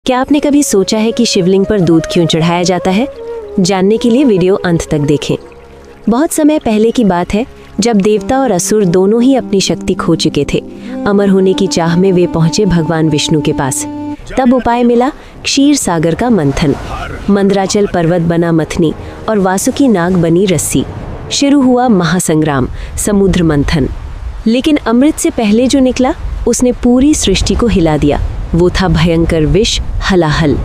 क्या आपने कभी सोचा है कि शिवलिंग पर दूध क्यों चढ़ाया जाता है? जानने के लिए वीडियो अंत तक देखें। बहुत समय पहले की बात है, जब देवता और असुर दोनों ही अपनी शक्ति खो चुके थे। अमर होने की चाह में वे पहुंचे भगवान विष्णु के पास। तब उपाय मिला क्षीर सागर का मंथन। मंदराचल पर्वत बना मथनी और वासुकी नाग बनी रस्सी। शुरू हुआ महासंग्राम, समुद्र मंथन। लेकिन अमृत से पहले जो निकला उसने पूरी सृष्टि को हिला दिया। वो था भयंकर विष हलाहल।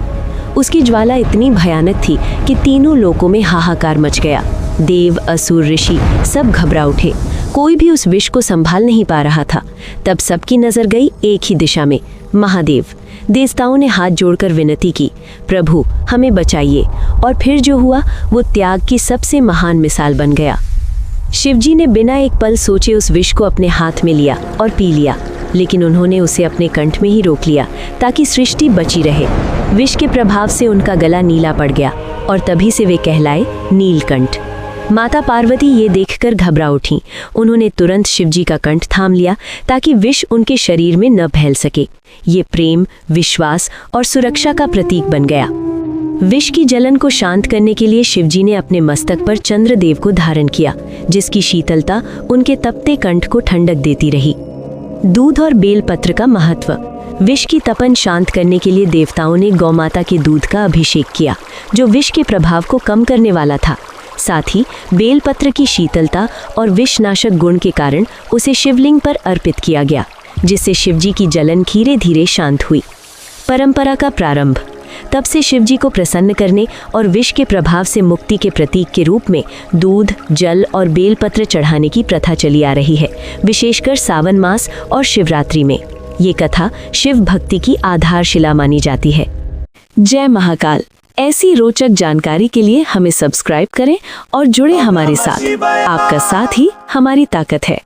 उसकी ज्वाला इतनी भयानक थी कि तीनों लोकों में हाहाकार मच गया। देव, असुर, ऋषि सब घबरा उठे। कोई भी उस विष को संभाल नहीं पा रहा था। तब सबकी नजर गई एक ही दिशा में, महादेव। देवताओं ने हाथ जोड़कर विनती की, प्रभु हमें बचाइए। और फिर जो हुआ वो त्याग की सबसे महान मिसाल बन गया। शिवजी ने बिना एक पल सोचे उस विष को अपने हाथ में लिया और पी लिया। लेकिन उन्होंने उसे अपने कंठ में ही रोक लिया ताकि सृष्टि बची रहे। विष के प्रभाव से उनका गला नीला पड़ गया और तभी से वे कहलाए नीलकंठ। माता पार्वती ये देखकर घबरा उठी। उन्होंने तुरंत शिवजी का कंठ थाम लिया ताकि विष उनके शरीर में न फैल सके। ये प्रेम, विश्वास और सुरक्षा का प्रतीक बन गया। विष की जलन को शांत करने के लिए शिवजी ने अपने मस्तक पर चंद्रदेव को धारण किया, जिसकी शीतलता उनके तपते कंठ को ठंडक देती रही। दूध और बेलपत्र का महत्व। विष की तपन शांत करने के लिए देवताओं ने गौमाता के दूध का अभिषेक किया, जो विष के प्रभाव को कम करने वाला था। साथ ही बेलपत्र की शीतलता और विषनाशक गुण के कारण उसे शिवलिंग पर अर्पित किया गया, जिससे शिवजी की जलन धीरे धीरे शांत हुई। परंपरा का प्रारंभ। तब से शिवजी को प्रसन्न करने और विष के प्रभाव से मुक्ति के प्रतीक के रूप में दूध, जल और बेलपत्र चढ़ाने की प्रथा चली आ रही है, विशेषकर सावन मास और शिवरात्रि में। ये कथा शिव भक्ति की आधारशिला मानी जाती है। जय महाकाल। ऐसी रोचक जानकारी के लिए हमें सब्सक्राइब करें और जुड़े हमारे साथ। आपका साथ ही हमारी ताकत है।